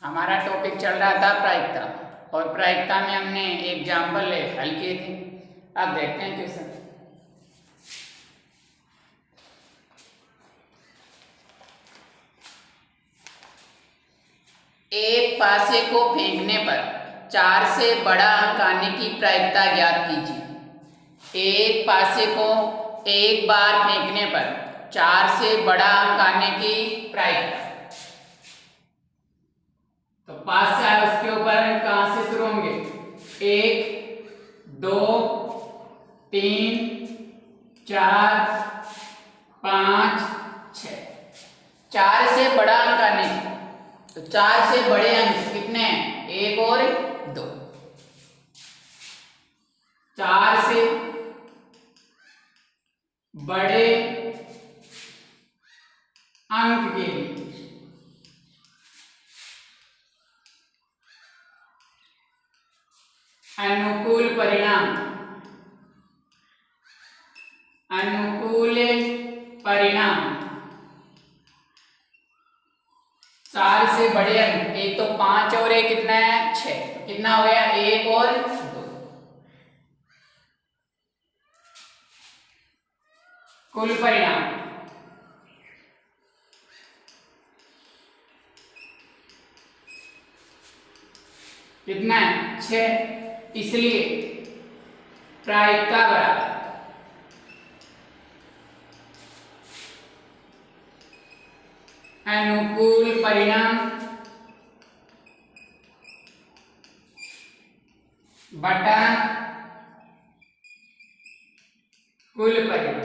हमारा टॉपिक चल रहा था प्रायिकता और प्रायिकता में हमने एग्जाम्पल हल किए थे। अब देखते हैं क्वेश्चन। एक पासे को फेंकने पर 4 से बड़ा अंक आने की प्रायिकता ज्ञात कीजिए। एक पासे को एक बार फेंकने पर 4 से बड़ा अंक आने की प्रायिकता। तो 5 से उसके ऊपर कहां से शुरू होंगे? 1 2 3 4 5 6। 4 से बड़ा अंक आने की, तो 4 से बड़े अंक कितने हैं? 1 और 2। 4 से बड़े अंक के लिए अनुकूल परिणाम, अनुकूल परिणाम 4 से बड़े अंक, एक तो 5 और एक कितना है? 6। तो कितना हो गया? 1 और 2। कुल परिणाम कितना है? 6। इसलिए प्रायिकता बराबर अनुकूल परिणाम बटा कुल परिणाम।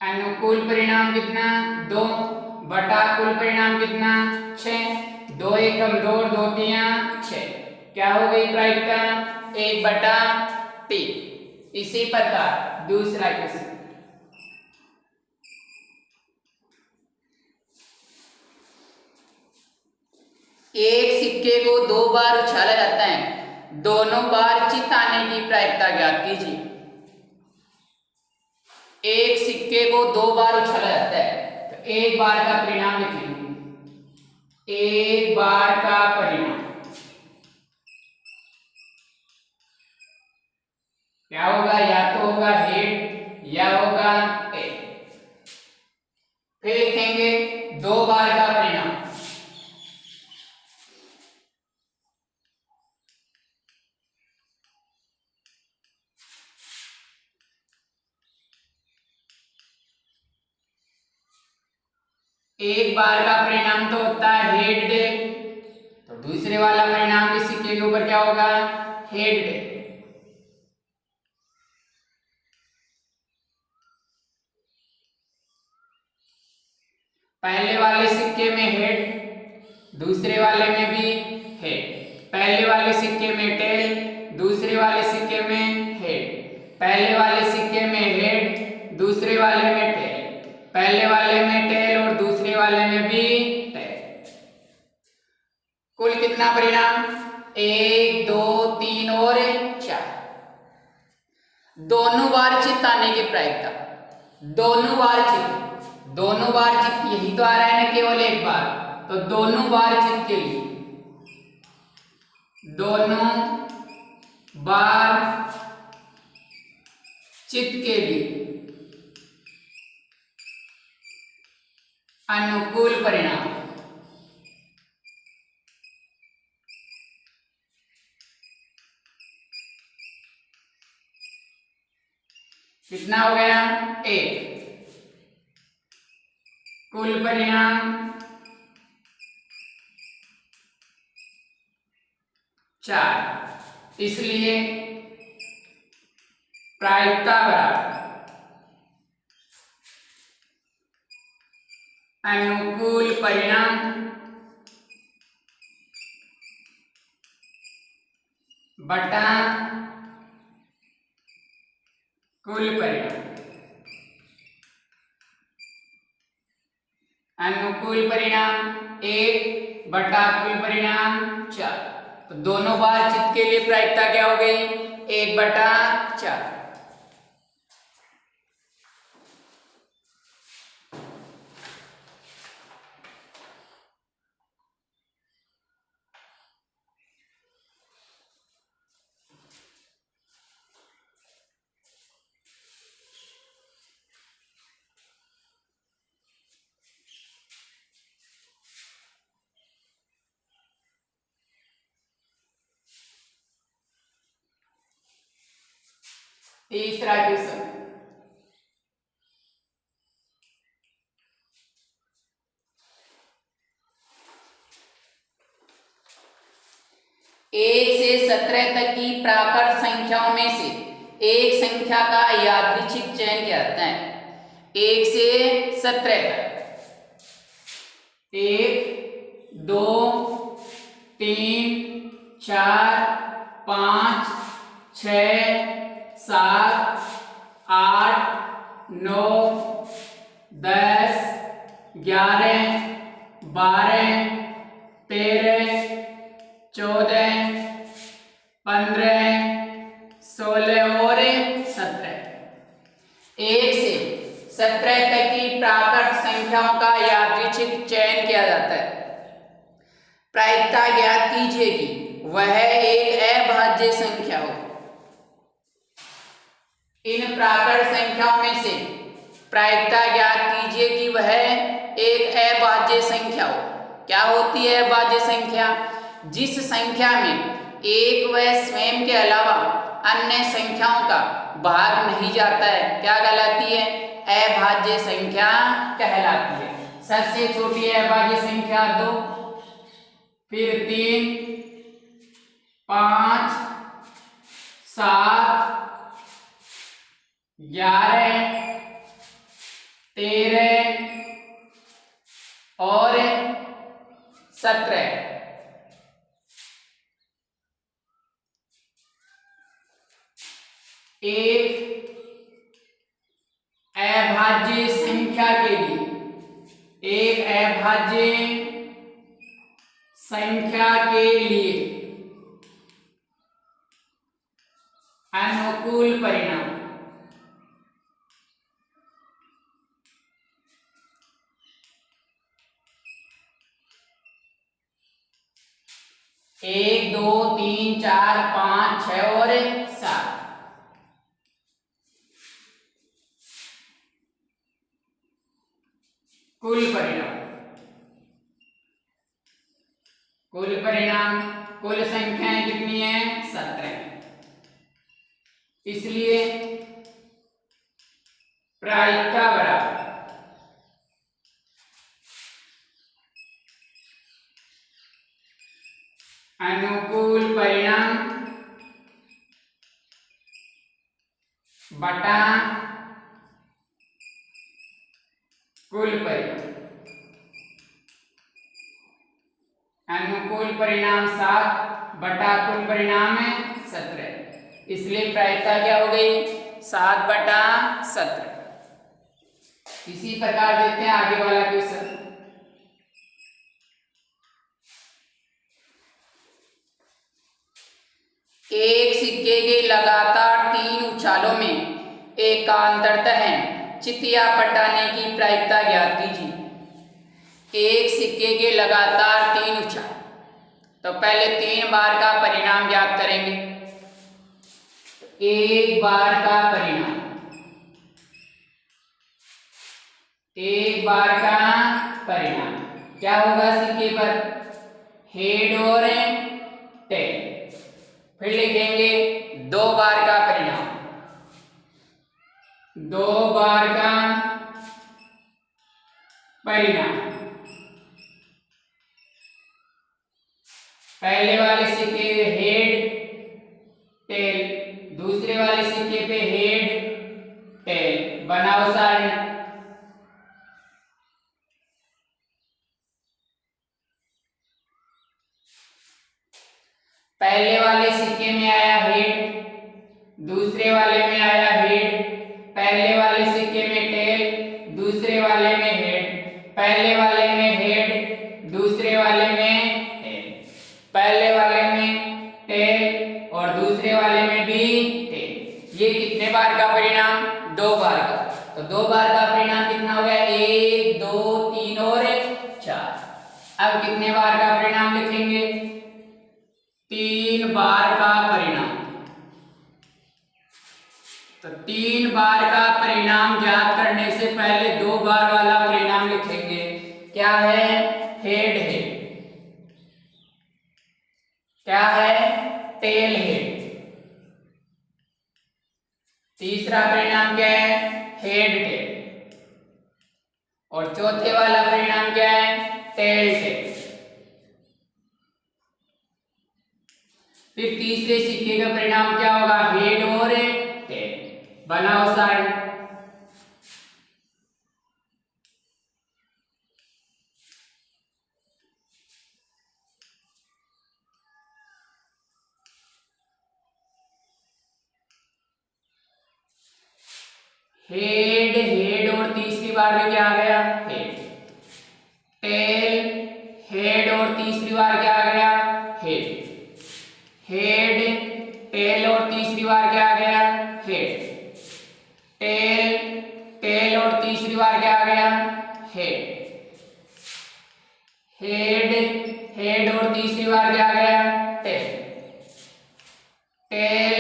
अनुकूल परिणाम कितना? 2 बटा कुल परिणाम कितना? 6। 2 एकम 2, 2 3 6। क्या हो गई प्रायिकता? 1/3। इसी प्रकार दूसरा क्वेश्चन। एक सिक्के को 2 बार उछाला जाता है, दोनों बार चित आने की प्रायिकता ज्ञात कीजिए। एक सिक्के को 2 बार उछाला जाता है, तो एक बार का परिणाम लिखेंगे। एक बार का परिणाम क्या होगा? या तो होगा हेड या होगा टेल। फिर लिखेंगे 2 बार का परिणाम। एक बार का परिणाम तो होता है हेड टेल, तो दूसरे वाला परिणाम भी सिक्के के ऊपर क्या होगा? Head tail. पहले वाले सिक्के में हेड, दूसरे वाले में भी हेड। पहले वाले सिक्के में टेल, दूसरे वाले सिक्के में हेड। पहले वाले सिक्के में हेड, दूसरे वाले में टेल। पहले वाले में टेल और दूसरे वाले में भी टेल। कुल कितना परिणाम? 1 2 3 और 4। दोनों बार चित आने की प्रायिकता, दोनों बार चित, दोनों बार चित यही तो आ रहा है ना, केवल एक बार। तो दोनों बार चित के लिए, दोनों बार चित के लिए अनुकूल परिणाम कितना हो गया? 1। कुल परिणाम 4। इसलिए प्रायिकता बराबर अनुकूल परिणाम बटा कुल परिणाम। अनुकूल परिणाम 1 बटा कुल परिणाम 4। तो दोनों बार चित के लिए प्रायिकता क्या हो गई? 1/4। तीसरा क्वेश्चन, एक से 17 तक की प्राकृत संख्याओं में से एक संख्या का यादृच्छिक चयन किया जाता है। 1 से 17 तक, 1 2 3 4 5 6 7 8 9 10 11 12 13 14 15 16 और 17। 1 से 17 तक की प्राकृत संख्याओं का यादृच्छिक चयन किया जाता है। प्रायिकता ज्ञात कीजिए कि वह एक अभाज्य संख्या हो। इन प्राकृत संख्याओं में से प्रायिकता ज्ञात कीजिए कि वह एक अभाज्य संख्या हो। क्या होती है अभाज्य संख्या? जिस संख्या में एक व स्वयं के अलावा अन्य संख्याओं का भाग नहीं जाता है, क्या कहलाती है? अभाज्य संख्या कहलाती है। सबसे छोटी अभाज्य संख्या 2, फिर 3, 5, 7, 11, 13 और 17। एक अभाज्य संख्या के लिए, एक अभाज्य संख्या के लिए अनुकूल परिणाम। एक 2 3 4 5 6 और 7। कुल परिणाम, कुल परिणाम, कुल संख्याएं कितनी है? 17। इसलिए प्रायिकता बराबर अनुकूल परिणाम बटा कुल परिणाम। अनुकूल परिणाम 7 बटा कुल परिणाम है 17। इसलिए प्रायिकता क्या हो गई? 7 बटा 17। इसी प्रकार देखते हैं आगे वाला क्वेश्चन। एक सिक्के के लगातार 3 उछालों में एकांतरतः चितिया पटाने की प्रायिकता ज्ञात कीजिए। एक सिक्के के लगातार 3 उछाल, तो पहले 3 बार का परिणाम ज्ञात करेंगे। एक बार का परिणाम, एक बार का परिणाम क्या होगा? सिक्के पर हेड और टेल। फिर लिखेंगे 2 बार का परिणाम, 2 बार का परिणाम। पहले वाले सिक्के पे हेड टेल, दूसरे वाले सिक्के पे हेड टेल। बनाओ सारणी। पहले वाले सिक्के में आया हेड, दूसरे वाले में आया हेड। पहले वाले सिक्के में टेल, दूसरे वाले में हेड। पहले वाले में हेड, दूसरे वाले में टेल। पहले वाले में टेल और दूसरे वाले में भी टेल। ये कितने बार का परिणाम? 2 बार का। तो 2 बार का परिणाम कितना हो गया? 1 2 3 और 4। अब कितने बार का परिणाम लिखेंगे? 3 बार का परिणाम। तो 3 बार का परिणाम ज्ञात करने से पहले 2 बार वाला परिणाम लिखेंगे। क्या है? हेड है। क्या है? Tail head. तीसरा परिणाम क्या है? Head tail. और चौथे वाला परिणाम क्या है? Tail tail. फिर तीसरे सिक्के का परिणाम क्या होगा? हेड और टेल। बनाओ साइड। हेड हेड और तीसरी बार में क्या आ गया? हेड। टेल हेड और तीसरी बार क्या आ गया? हेड। हेड टेल और तीसरी बार क्या आ गया? हेड। टेल टेल और तीसरी बार क्या आ गया? हेड। हेड हेड और तीसरी बार क्या आ गया? टेल। टेल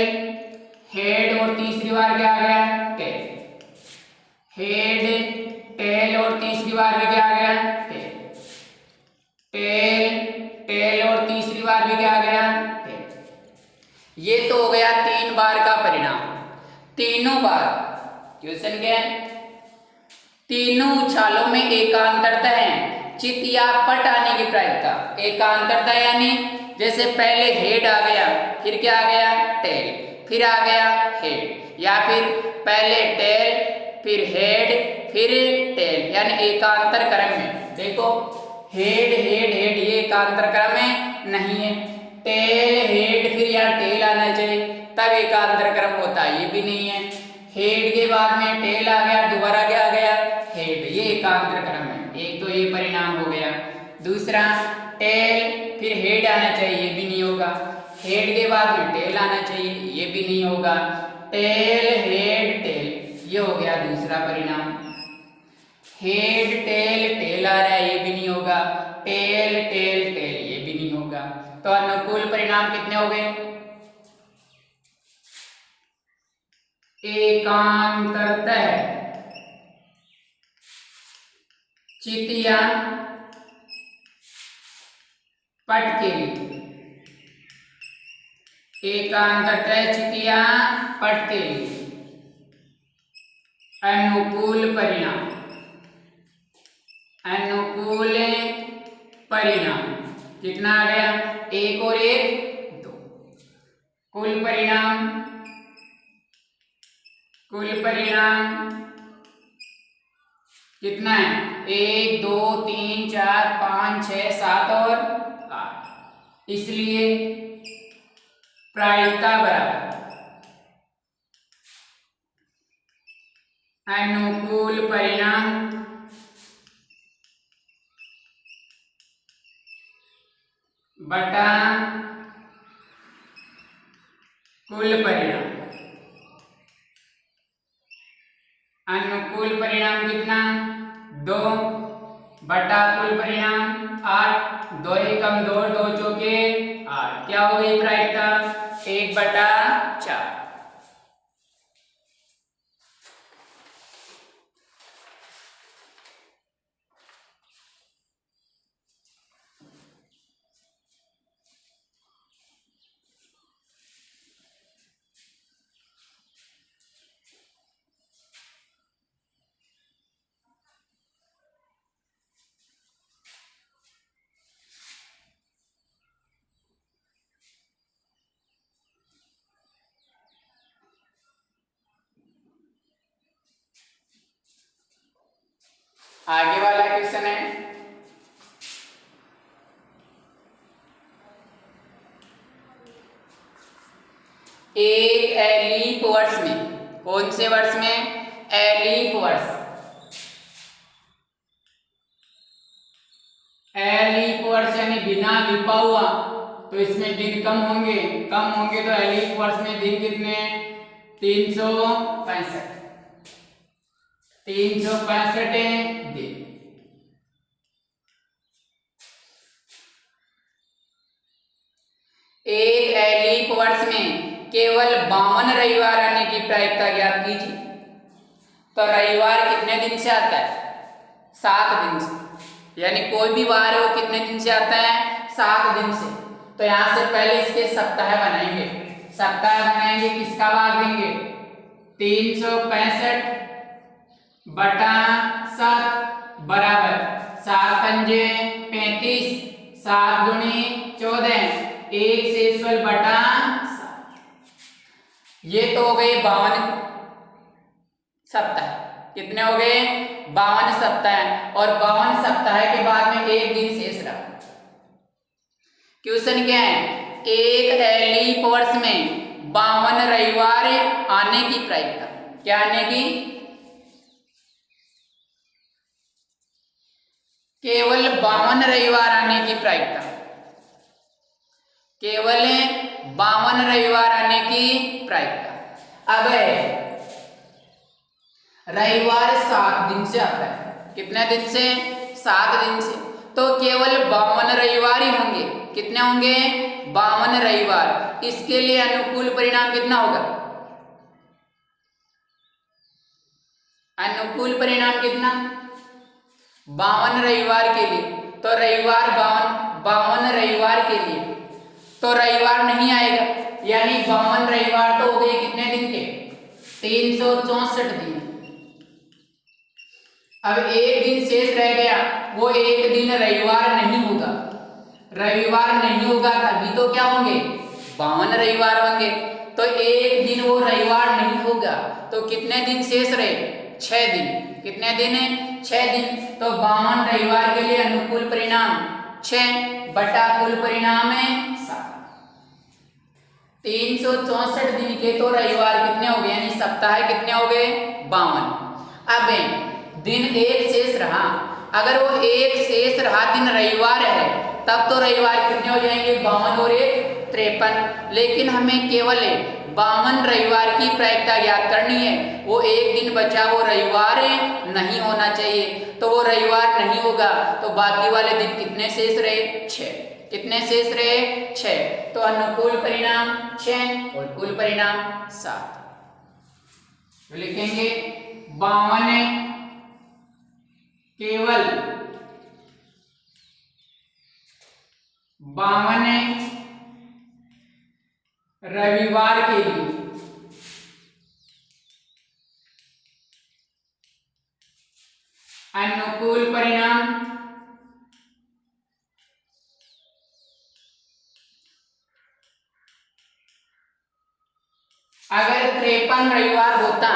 हेड और तीसरी बार क्या आ गया? टेल। हेड टेल और तीसरी बार में क्या आ गया? टेल। टेल टेल और तीसरी बार में क्या आ गया? टेल। ये तो हो गया 3 बार का परिणाम। तीनों बार क्वेश्चन क्या है? तीनों उछालों में एकांतरता है, चित या पट आने की प्रायिकता। एकांतरता यानी जैसे पहले हेड आ गया, फिर क्या आ गया? टेल, फिर आ गया हेड, या फिर पहले टेल फिर हेड फिर टेल, यानी एकांतर क्रम में। देखो हेड हेड हेड ये एकांतर क्रम में नहीं है। टेल हेड फिर या टेल आना चाहिए तब एकांतर क्रम होता है, ये भी नहीं है। हेड के बाद में टेल आ गया, दोबारा क्या आ गया? हेड, ये एकांतर क्रम है। एक तो ये परिणाम हो गया। दूसरा टेल फिर हेड आना चाहिए, ये भी नहीं होगा। हेड के बाद में टेल आना चाहिए, ये भी नहीं होगा। टेल हेड टेल, ये हो गया दूसरा परिणाम। हेड टेल टेल आ रहा है, ये भी नहीं होगा। टेल टेल टेल, ये भी नहीं होगा। तो अनुकूल परिणाम कितने हो गए? एकांतरतः चित या पट के लिए। एकांतरतः चित या पट के लिए अनुकूल परिणाम। अनुकूल परिणाम कितना आ गया? 1 और 1 2। कुल परिणाम कितना है? 1 2 3 4 5 6 7 और 8। इसलिए प्रायिकता बराबर अनुकूल परिणाम बटा कुल परिणाम। अनुकूल परिणाम कितना? 2 बटा कुल परिणाम 8। 2 एकम 2 2 चौके 8। क्या हो गई प्रायिकता? 1/4। आगे वाला क्वेश्चन है, एक एलीफ वर्ष में, कौन से वर्ष में? एलीफ वर्ष। एलीफ वर्ष यानी बिना लिपा हुआ, तो इसमें दिन कम होंगे। तो एलीफ वर्ष में दिन कितने? 365। 365 दिन। एक एलीफ वर्ष में केवल 52 रविवार आने की प्रायिकता ज्ञात कीजिए। तो रविवार कितने दिन से आता है? 7 दिन से। यानी कोई भी वार है वो कितने दिन से आता है? 7 दिन से। तो यहां से पहले इसके सप्ताह बनाएंगे। सप्ताह बनाएंगे, किसका भाग देंगे? 365 बटा 7 बराबर 7 पंजे 35, 7 दूनी 14, 1 शेषफल बटा 7। ये तो हो गए 52 सप्ताह। कितने हो गए? 52 सप्ताह। और 52 सप्ताह के बाद में एक दिन शेष रहा। क्वेश्चन क्या है? एक लीप वर्ष में 52 रविवार आने की प्रायिकता। क्या आने की? केवल 52 रविवार आने की प्रायिकता। केवल 52 रविवार आने की प्रायिकता। अब रविवार 7 दिन से आता है। कितने दिन से? 7 दिन से। तो केवल 52 रविवार ही होंगे। कितने होंगे? 52 रविवार। इसके लिए अनुकूल परिणाम कितना होगा? अनुकूल परिणाम कितना? 52 रविवार के लिए। तो रविवार 52 रविवार के लिए तो रविवार नहीं आएगा, यानी 52 रविवार तो हो गए कितने दिन के? 364 दिन। अब एक दिन शेष रह गया, वो एक दिन रविवार नहीं होगा। रविवार नहीं होगा तभी तो क्या होंगे? 52 रविवार होंगे। तो एक दिन वो रविवार नहीं होगा तो कितने दिन शेष रहे? 6 दिन। कितने दिन है? 6 दिन। तो 52 रविवार के लिए अनुकूल परिणाम 6 बटा कुल परिणाम है 7। 364 दिन के तो रविवार कितने हो गए? यानी सप्ताह कितने हो गए? 52। अब दिन एक शेष रहा, अगर वो एक शेष रहा दिन रविवार है तब तो रविवार कितने हो जाएंगे? 52 और 1 53। लेकिन हमें केवल 52 रविवार की प्रायिकता ज्ञात करनी है। वो एक दिन बचा वो रविवार नहीं होना चाहिए, तो वो रविवार नहीं होगा तो बाकी वाले दिन कितने शेष रहे? 6। कितने शेष रहे? 6। तो अनुकूल परिणाम 6 और कुल परिणाम 7। तो लिखेंगे 52 केवल 52 रविवार के लिए अनुकूल परिणाम अगर 53 रविवार होता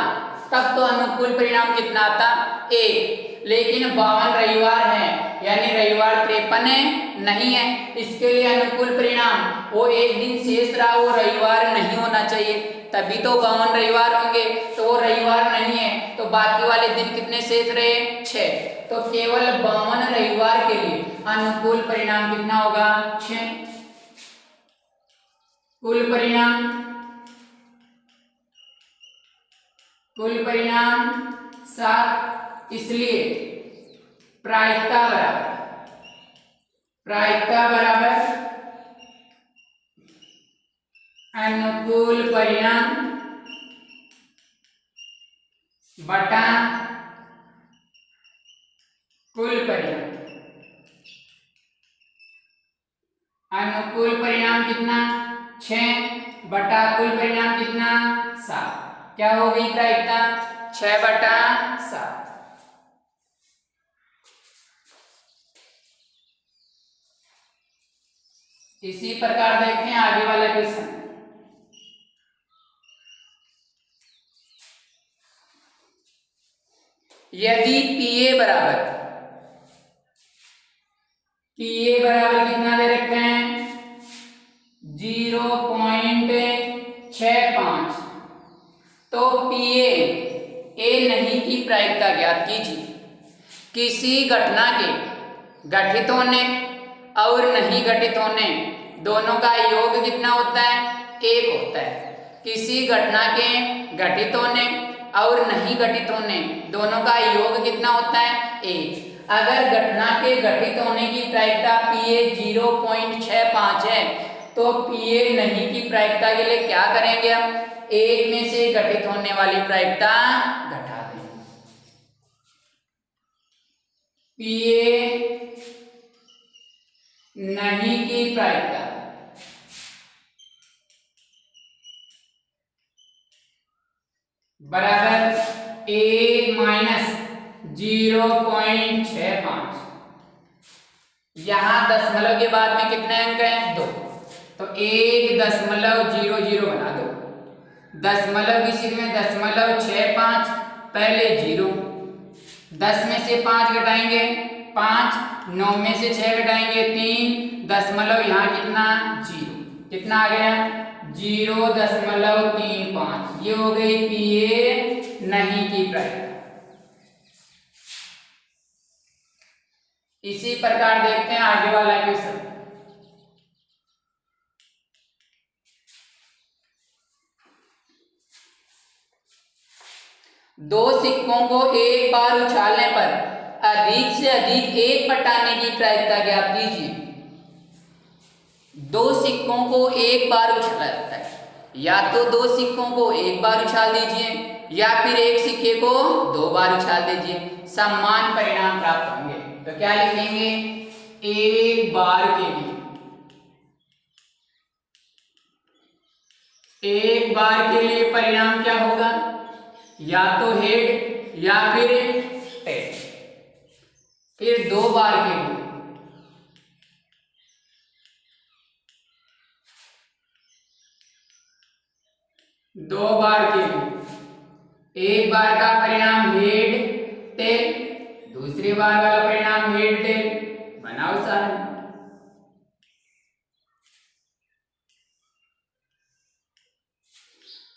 तब तो अनुकूल परिणाम कितना आता? 1। लेकिन 52 रविवार है यानी रविवार 53 नहीं है। इसके लिए अनुकूल परिणाम वो एक दिन शेष रहा, वो रविवार नहीं होना चाहिए तभी तो 52 रविवार होंगे। तो वो रविवार नहीं है तो बाकी वाले दिन कितने शेष रहे? 6। तो केवल 52 रविवार के लिए अनुकूल परिणाम कितना होगा? 6। कुल परिणाम 7। इसलिए प्रायिकता बराबर अनुकूल परिणाम बटा कुल परिणाम। अनुकूल परिणाम कितना? 6 बटा कुल परिणाम कितना? 7। क्या हो गई प्रायिकता? 6 बटा 7। इसी प्रकार देखते हैं आगे वाला क्वेश्चन। यदि पीए बराबर कितना दे रखे हैं? 0.65 तो पीए ए नहीं की प्रायिकता ज्ञात कीजिए। किसी घटना के घटित होने और नहीं घटित होने दोनों का योग कितना होता है? 1 होता है। किसी घटना के घटित होने और नहीं घटित होने दोनों का योग कितना होता है? 1। अगर घटना के घटित होने की प्रायिकता पीए 0.65 है तो पीए नहीं की प्रायिकता के लिए क्या करेंगे? हम 1 में से घटित होने वाली प्रायिकता घटा देंगे। पीए नहीं की प्रायिकता बराबर 1 माइनस 0.65। यहां दशमलव के बाद में कितने अंक हैं? 2, तो 1.00 बना दो। दशमलव की सीध में 0.65, पहले 0, 10 में से 5 घटाएंगे 5, 9 में से 6 घटाएंगे 3, दशमलव यहाँ कितना? 0। कितना आ गया? 0.35। ये हो गई पीए नहीं की प्रायिकता। इसी प्रकार देखते हैं आगे वाला क्वेश्चन। दो सिक्कों को एक बार उछालने पर अधिक से अधिक एक पटाने की प्रायिकता ज्ञात कीजिए। दो सिक्कों को एक बार उछाला जाता है, या तो दो सिक्कों को एक बार उछाल दीजिए या फिर एक सिक्के को 2 बार उछाल दीजिए, समान परिणाम प्राप्त होंगे। तो क्या लिखेंगे? एक बार के लिए, एक बार के लिए परिणाम क्या होगा? या तो हेड या फिर टेल। फिर 2 बार के लिए, दो बार के लिए एक बार का परिणाम हेड टेल, दूसरी बार वाला परिणाम हेड टेल। बनाओ सारे।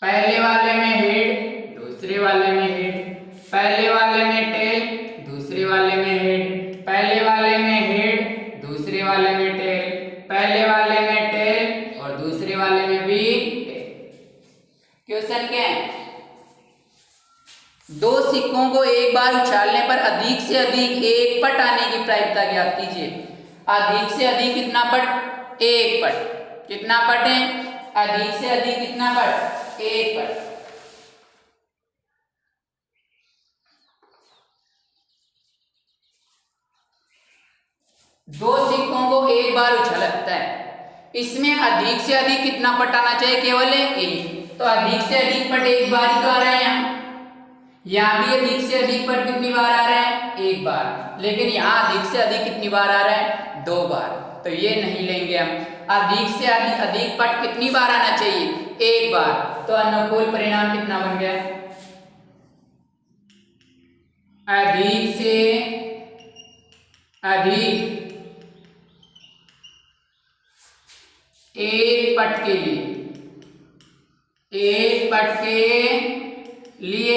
पहले वाले में हेड, दूसरे वाले में हेड, पहले वाले में टेल, दूसरे वाले में हेड, पहले वाले में हेड, दूसरे वाले में टेल, पहले वाले में टेल और दूसरे वाले में भी टेल। क्वेश्चन क्या है? दो सिक्कों को एक बार उछालने पर अधिक से अधिक एक पट आने की प्रायिकता ज्ञात कीजिए। अधिक से अधिक कितना पट? एक पट। कितना पट है? अधिक से अधिक कितना पट? एक पट। दो सिक्कों को एक बार उछाला जाता है, इसमें अधिक से अधिक कितना पट आना चाहिए? केवल एक। तो अधिक से अधिक पट एक बार ही तो आ रहा है यहाँ भी अधिक से अधिक पट कितनी बार आ रहा है? एक बार। लेकिन यहाँ अधिक से अधिक कितनी बार आ रहा है? 2 बार। तो ये नहीं लेंगे हम। अधिक से अधिक पट कितनी बार आना चाहिए? एक बार। तो अनुकूल परिणाम कितना बन गया? अधिक से अधिक एक पट के लिए, एक पट के लिए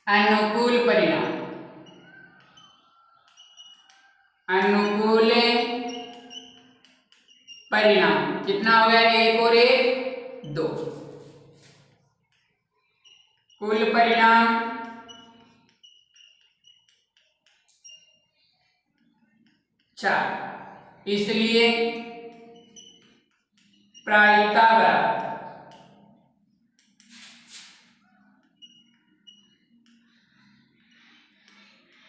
अनुकूल परिणाम, अनुकूल परिणाम कितना हो गया? 1 और 1 2। कुल परिणाम 4। इसलिए प्रायिकता बराबर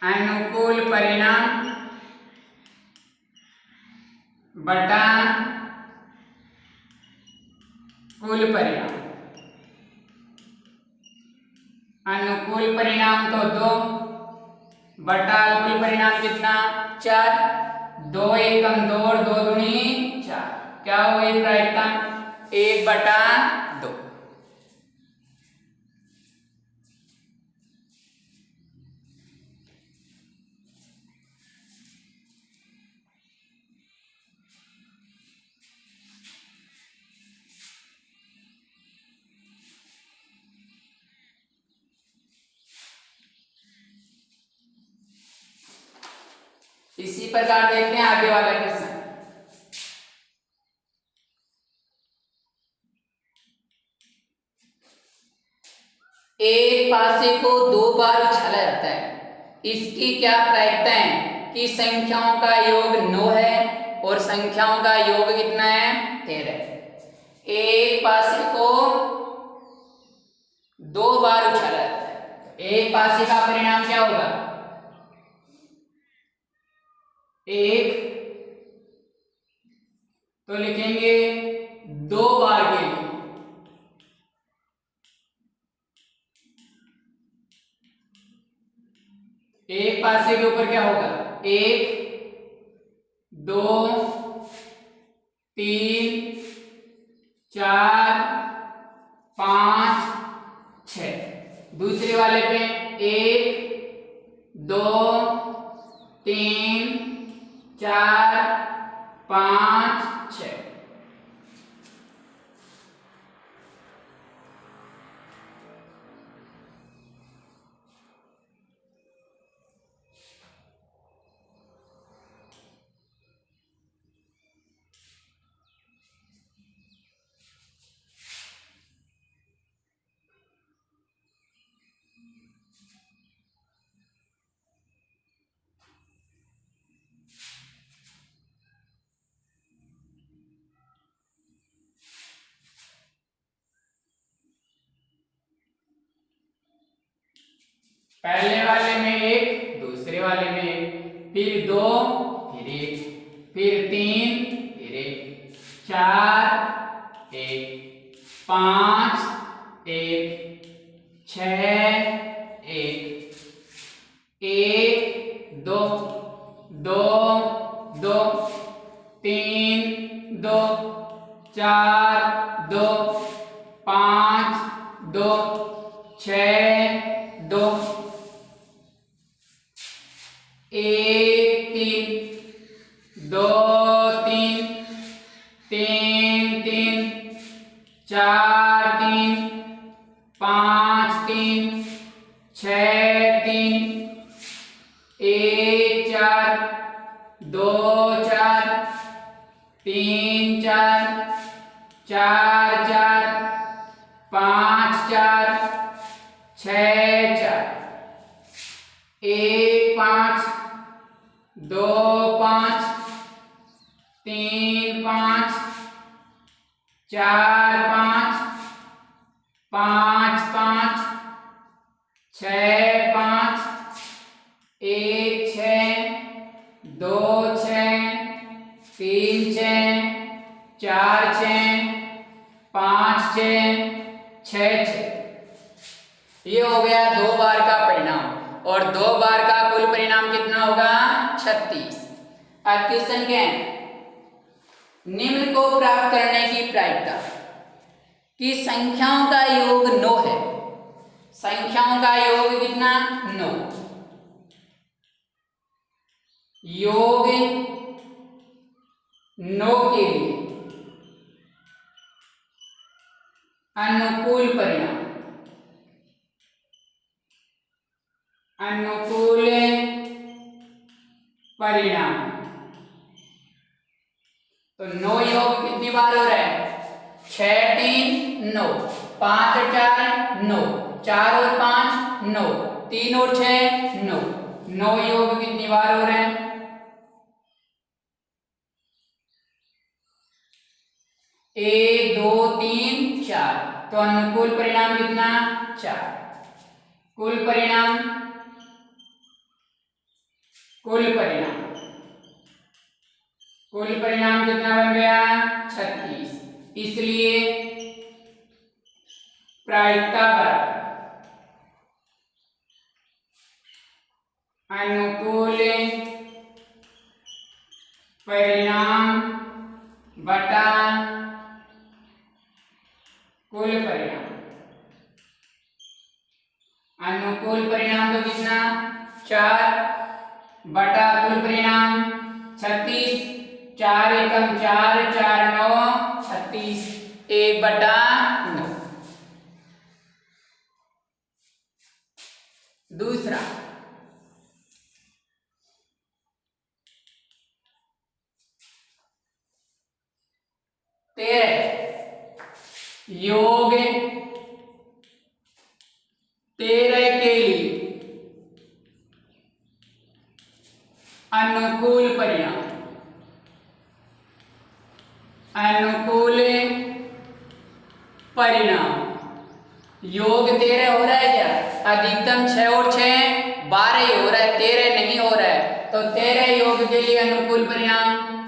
अनुकूल परिणाम बटा कुल परिणाम। अनुकूल परिणाम तो 2 बटा कुल परिणाम कितना? 4। 2 एकम 2 और 2 दूनी 4। क्या हो गई प्रायिकता? 1/2। इसी प्रकार देखते हैं आगे वाला क्वेश्चन। एक पासे को 2 बार उछाला जाता है, इसकी क्या प्रायिकता है? कि संख्याओं का योग 9 है और संख्याओं का योग कितना है? 13। एक पासे को 2 बार उछाला जाता है, एक पासे का परिणाम क्या होगा? 1। तो लिखेंगे 2 बार के लिए, एक पासे के ऊपर क्या होगा, 1 2 3 4 5 6। दूसरे वाले पे 1 2 3 4 5 6। पहले वाले में 1, दूसरे वाले में 1, फिर 2, फिर 1, फिर 3, फिर 1, 4 1 5 1 6 1 1 2 2 2 3 2 4 2 5 2 6 2 1 3 2 3 3 3 4 3 5 3 6 3 1 4 2 4 3 4 4 4 5 4 6 4 1 5 2 5 3 5 4 5 5 5 6 5 1 6 2 6 3 6 4 6 5 6 6 6। ये हो गया 2 बार का परिणाम, और 2 बार का कुल परिणाम कितना होगा, 36। अब क्वेश्चन क्या है, निम्न को प्राप्त करने की प्रायिकता कि संख्याओं का योग 9 है। संख्याओं का योग कितना, 9। योग 9 के लिए अनुकूल परिणाम, अनुकूल परिणाम। तो 9 योग कितनी बार हो रहा है, 6 3 9, 5 और 4 9, 4 और 5 9, 3 और 6 9। 9 योग कितनी बार हो रहे हैं, 1 2 3 4। तो अनुकूल परिणाम कितना, 4। कुल परिणाम, कुल परिणाम, कुल परिणाम कितना बन गया, 36। इसलिए प्रायिकता बराबर अनुकूल परिणाम बटा कुल परिणाम। अनुकूल परिणाम तो कितना, 4 बटा कुल परिणाम 36। 4 एकम 4, 4 9 36, 1 बटा 9। दूसरा, योग 13 के लिए अनुकूल परिणाम, अनुकूल परिणाम। योग 13 हो रहा है क्या, अधिकतम 6 और 6 12 ही हो रहा है, 13 नहीं हो रहा है। तो 13 योग के लिए अनुकूल परिणाम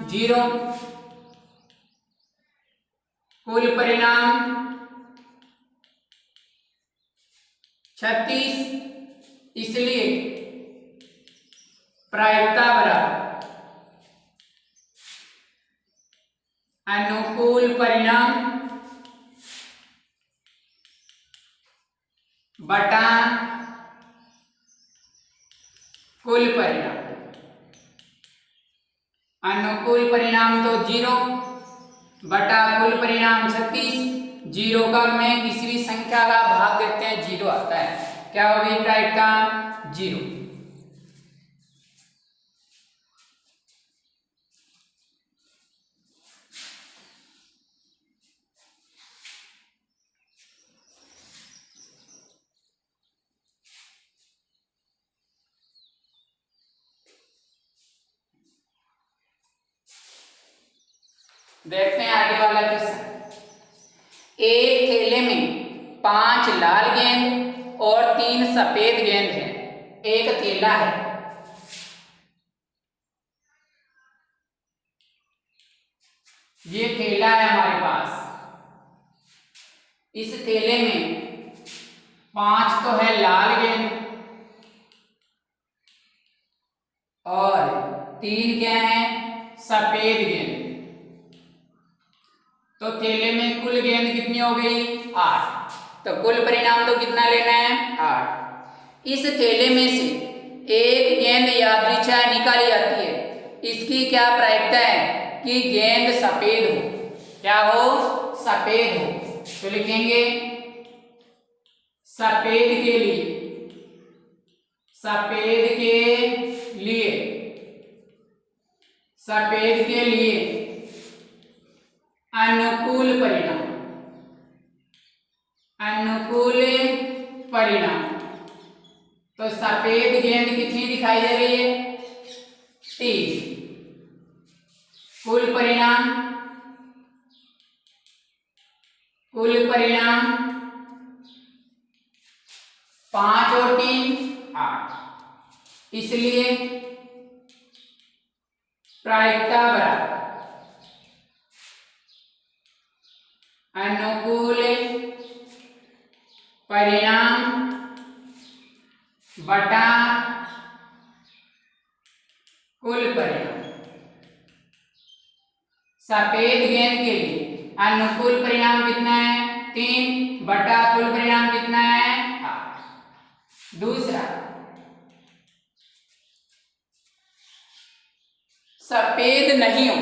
0। कुल परिणाम 36, इसलिए प्रायिकता बराबर अनुकूल परिणाम बटा कुल परिणाम। अनुकूल परिणाम तो 0 बटा कुल परिणाम 36। 0 का में किसी भी संख्या का भाग देते हैं 0 आता है। क्या होगी प्रायिकता? 0। देखते हैं आगे वाला क्वेश्चन। एक थैले में 5 लाल गेंद और 3 सफेद गेंद है। एक थैला है, ये थैला है हमारे पास। इस थैले में 5 तो है लाल गेंद और 3 क्या है? सफेद गेंद। तो थैले में कुल गेंद कितनी हो गई? 8। तो कुल परिणाम तो कितना लेना है? 8। इस थैले में से एक गेंद यादृच्छा निकाली जाती है। इसकी क्या प्रायिकता है? कि गेंद सफेद हो। क्या हो? सफेद हो। तो लिखेंगे सफेद के लिए, सफेद के लिए, सफेद के लिए अनुकूल परिणाम, अनुकूल परिणाम। तो सफेद गेंद कितनी दिखाई दे रही है? 3। कुल परिणाम, कुल परिणाम 5 और 3 8। इसलिए प्रायिकता बराबर अनुकूल परिणाम बटा कुल परिणाम। सफेद गेंद के लिए अनुकूल परिणाम कितना है? 3 बटा कुल परिणाम कितना है? 8। दूसरा, सफेद नहीं हो,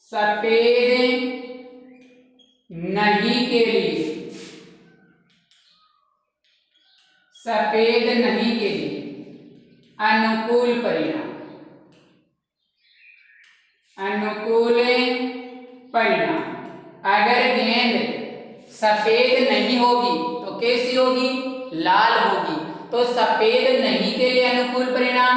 सफेद नहीं के लिए, सफेद नहीं के लिए अनुकूल परिणाम, अनुकूल परिणाम। अगर गेंद सफेद नहीं होगी तो कैसी होगी? लाल होगी। तो सफेद नहीं के लिए अनुकूल परिणाम,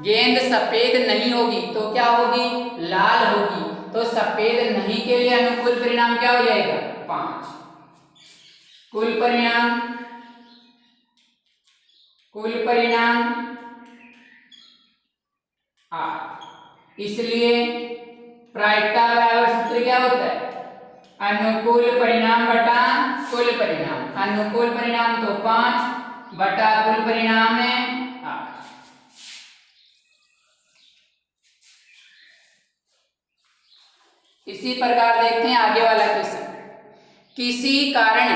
गेंद सफेद नहीं होगी तो क्या होगी? लाल होगी। तो सफेद नहीं के लिए अनुकूल परिणाम क्या हो जाएगा? 5। कुल परिणाम, कुल परिणाम 8। इसलिए प्रायिकता बराबर सूत्र क्या होता है? अनुकूल परिणाम बटा कुल परिणाम। अनुकूल परिणाम तो 5 बटा कुल परिणाम है 8। इसी प्रकार देखते हैं आगे वाला क्वेश्चन। किसी कारण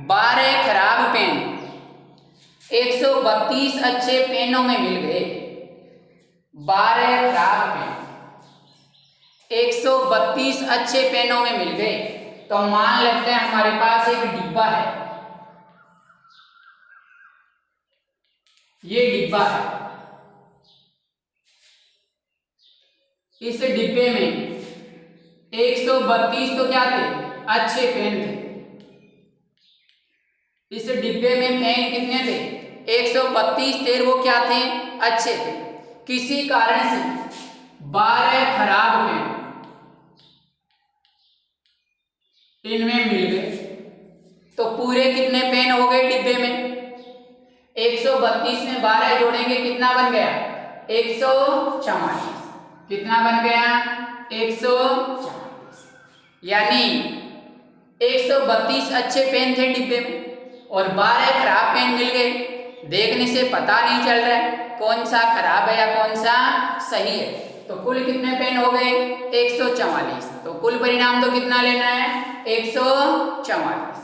12 खराब पेन 132 अच्छे पेनों में मिल गए। 12 खराब पेन 132 अच्छे पेनों में मिल गए। तो मान लेते हैं हमारे पास एक डिब्बा है, ये डिब्बा है। इस डिब्बे में 132 तो क्या थे? अच्छे पेन थे। इस डिब्बे में पेन कितने थे? 132 थे। वो क्या थे? अच्छे थे। किसी कारण से 12 खराब पेन इनमें मिल गए। तो पूरे कितने पेन हो गए डिब्बे में? 132 में 12 जोड़ेंगे कितना बन गया? 144। कितना बन गया? 144। यानी 132 अच्छे पेन थे डिब्बे में और 12 खराब पेन मिल गए। देखने से पता नहीं चल रहा है कौन सा खराब है या कौन सा सही है। तो कुल कितने पेन हो गए? 144। तो कुल परिणाम तो कितना लेना है? 144।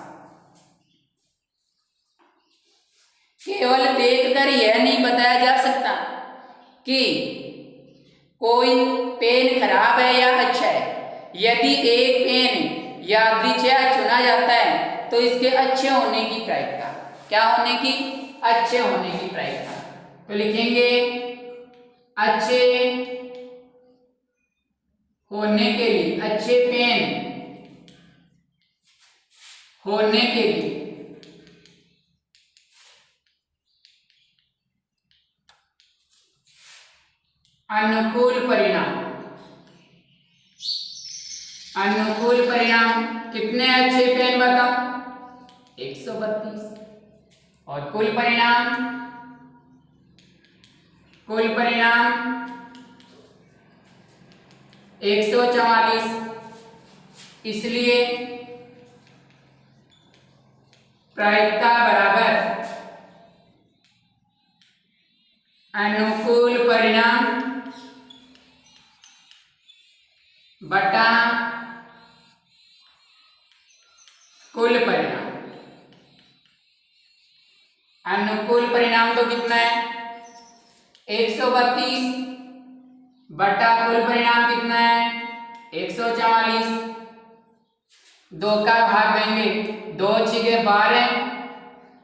केवल देखकर यह नहीं बताया जा सकता कि कोई पेन खराब है या अच्छा है। यदि एक पेन यादृच्छिक चुना जाता है तो इसके अच्छे होने की प्रायिकता, क्या होने की? अच्छे होने की प्रायिकता। तो लिखेंगे अच्छे होने के लिए, अच्छे पेन होने के लिए अनुकूल परिणाम। अनुकूल परिणाम कितने अच्छे पेन बताओ? 132। और कुल परिणाम, कुल परिणाम 144। इसलिए प्रायिकता बराबर अनुकूल परिणाम बटा कुल परिणाम। अनुकूल परिणाम तो कितना है? 132 बटा कुल परिणाम कितना है? 144। 2 का भाग देंगे, 2 छिके 12,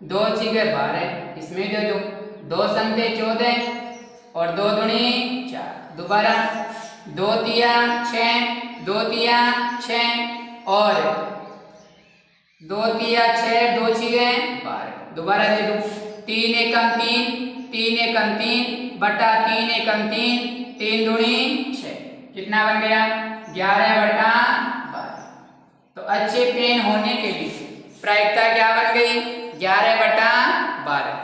2 छिके 12 इसमें दे दो, 2 संख्या 14 और 2 दूनी 4। दोबारा 2 तिया 6, 2 तिया 6 और 2 तिया 6, 2 छिके 12। दोबारा दे दो, 3 एकम 3, 3 एकम 3 बटा 3 एकम 3, 3 दूनी 6। कितना बन गया? 11 बटा 12। तो अच्छे पेन होने के लिए प्रायिकता क्या बन गई? 11 बटा 12।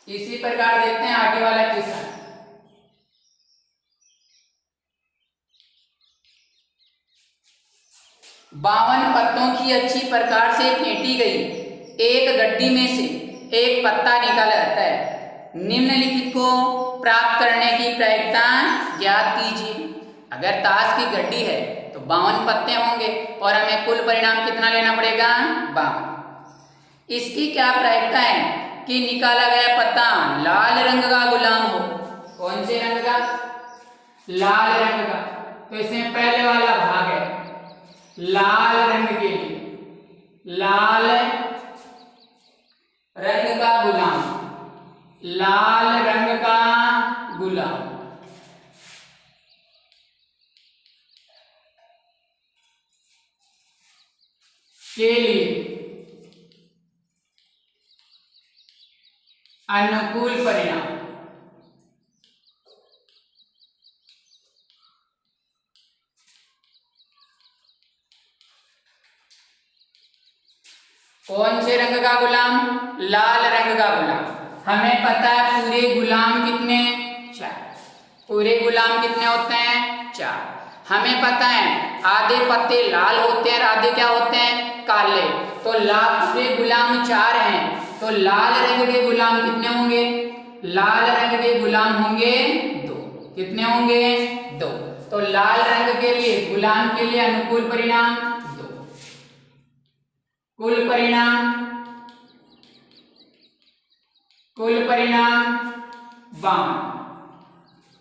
इसी प्रकार देखते हैं आगे वाला क्वेश्चन। 52 पत्तों की अच्छी प्रकार से फेंटी गई एक गड्डी में से एक पत्ता निकाला जाता है। निम्नलिखित को प्राप्त करने की प्रायिकता ज्ञात कीजिए। अगर ताश की गड्डी है तो 52 पत्ते होंगे और हमें कुल परिणाम कितना लेना पड़ेगा? 52। इसकी क्या प्रायिकता है कि निकाला गया पत्ता लाल रंग का गुलाम हो। कौन से रंग का? लाल रंग का। तो इसमें पहले वाला भाग है लाल रंग के लिए, लाल रंग का गुलाम, लाल रंग का गुलाम के लिए अनुकूल परिणाम। कौन से रंग का गुलाम? लाल रंग का गुलाम। हमें पता है पूरे गुलाम कितने? 4। पूरे गुलाम कितने होते हैं? 4। हमें पता है आधे पत्ते लाल होते हैं और आधे क्या होते हैं? काले। तो पूरे गुलाम 4 हैं तो लाल रंग के गुलाम कितने होंगे? लाल रंग के गुलाम होंगे 2। कितने होंगे? 2। तो लाल रंग के लिए, गुलाम के लिए अनुकूल परिणाम 2। कुल परिणाम, कुल परिणाम 52।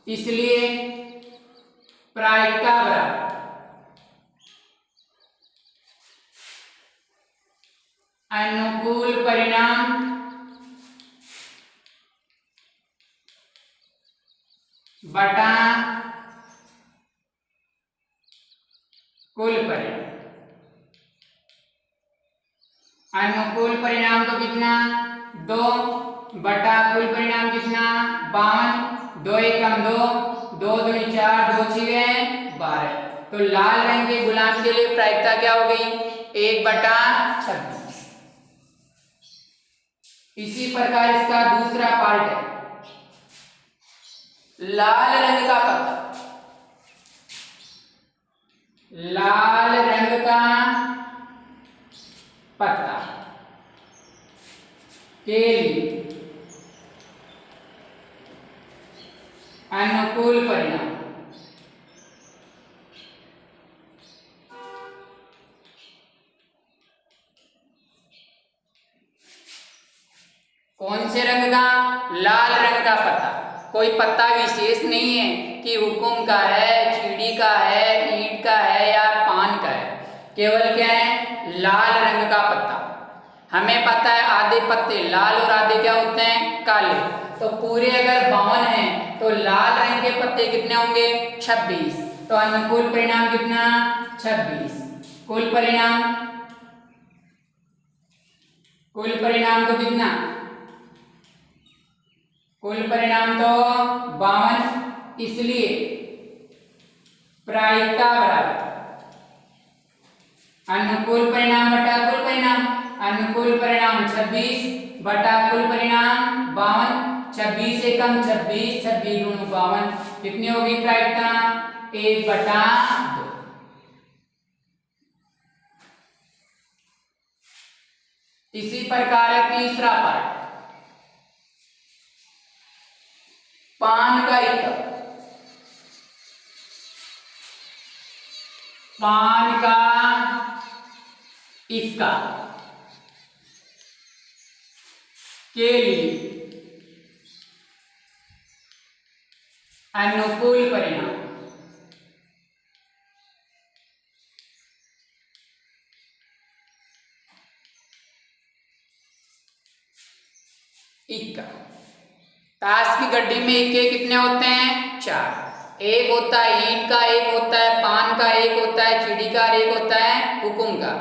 इसलिए प्रायिकता बराबर अनुकूल परिणाम बटा कुल परिणाम। अनुकूल परिणाम तो कितना? 2 बटा कुल परिणाम कितना? 52। 2 एकम 2, 2 दूनी 4, 2 छिके 12। तो लाल रंग के गुलाम के लिए प्रायिकता क्या हो गई? 1/26। इसी प्रकार इसका दूसरा पार्ट है, लाल रंग का पत्ता। लाल रंग का पत्ता के लिए अनुकूल परिणाम। कौन से रंग का? लाल रंग का पत्ता। कोई पत्ता विशेष नहीं है कि हुकुम का है, चीड़ी का है, ईंट का है या पान का है, केवल क्या है? लाल रंग का पत्ता। हमें पता है आधे पत्ते लाल और आधे क्या होते हैं? काले। तो पूरे अगर 52 हैं तो लाल रंग के पत्ते कितने होंगे? 26। तो अनुकूल परिणाम कितना? 26। कुल परिणाम तो कितना? कुल परिणाम तो 52, इसलिए प्रायिकता बराबर अनुकूल परिणाम बटा कुल परिणाम। अनुकूल परिणाम 26 बटा कुल परिणाम 52। 26 एकम 26, 26 गुणु 52, कितनी होगी प्रायिकता? 1/2। इसी प्रकार तीसरा पार्ट, पान का इक्का। पान का इक्का के लिए अनुकूल परिणाम। इक्का, ताश की गड्डी में इक्के कितने होते हैं? 4। एक होता है ईंट का, एक होता है पान का, एक होता है चिड़ी का, एक होता है हुकुम का।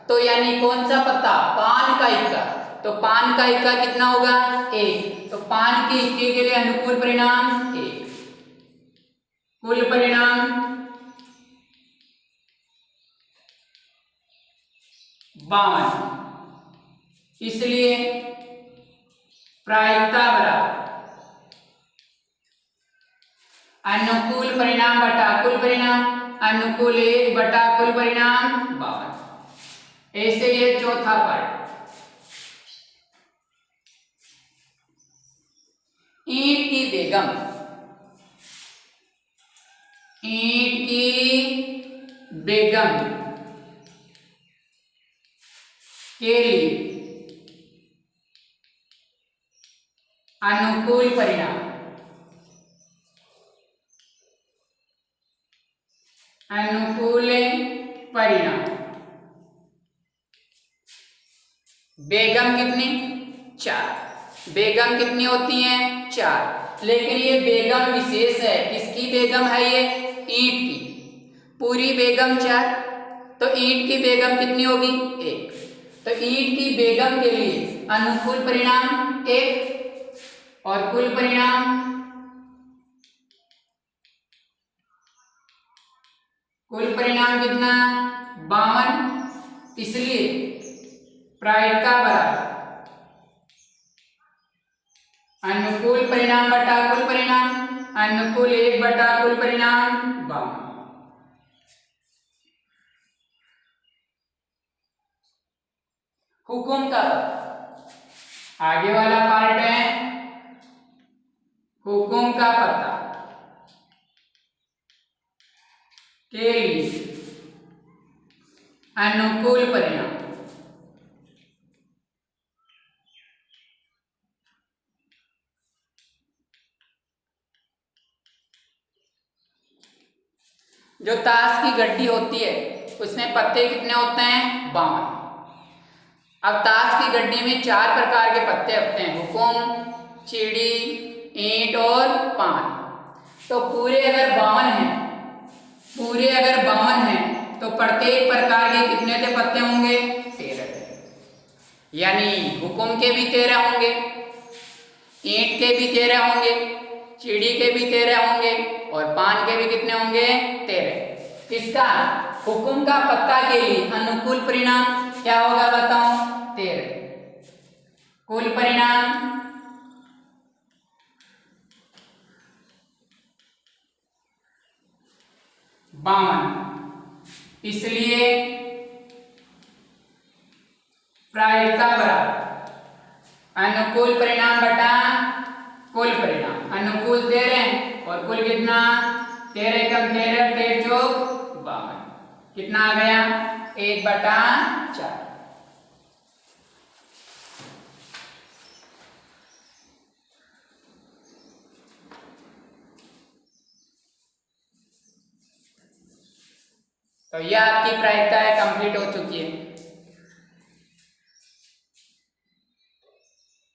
तो यानी कौन सा पत्ता? पान का इक्का। तो पान का इक्का कितना होगा? 1। तो पान के इक्के के लिए अनुकूल परिणाम 1। कुल परिणाम 52, इसलिए प्रायिकता बराबर अनुकूल परिणाम बटा कुल परिणाम। अनुकूल 1 बटा कुल परिणाम 52। ऐसे ये चौथा पार्ट, ईंट की बेगम। ईंट की बेगम के लिए अनुकूल परिणाम। अनुकूल परिणाम बेगम कितनी? 4। बेगम कितनी होती हैं? 4। लेकिन ये बेगम विशेष है। किसकी बेगम है ये? ईंट की। पूरी बेगम 4, तो ईंट की बेगम कितनी होगी? 1। तो ईंट की बेगम के लिए अनुकूल परिणाम 1 और कुल परिणाम, कुल परिणाम कितना? 52, इसलिए प्रायिकता बराबर अनुकूल परिणाम बटा कुल परिणाम। अनुकूल 1 बटा कुल परिणाम 52। हुकुम का आगे वाला पार्ट है हुकुम का पत्ता के लिए अनुकूल परिणाम। जो ताश की गड्डी होती है उसमें पत्ते कितने होते हैं? 52। अब ताश की गड्डी में 4 प्रकार के पत्ते होते हैं, हुकुम, चिड़ी, ईंट और पान। तो पूरे अगर 52 हैं तो प्रत्येक प्रकार के कितने के पत्ते होंगे? 13। यानी हुकुम के भी 13 होंगे, ईंट के भी 13 होंगे, चिड़ी के भी 13 होंगे और पान के भी कितने होंगे? 13। इसका हुकुम का पत्ता के लिए अनुकूल परिणाम क्या होगा बताओ? 13। कुल परिणाम 52। इसलिए प्रायिकता बराबर अनुकूल परिणाम बटा कुल परिणाम। अनुकूल 13 और कुल कितना? 13 कम 13, 13 चौक 52। कितना आ गया? 1/4। तो यह आपकी प्रायिकता कंप्लीट हो चुकी है।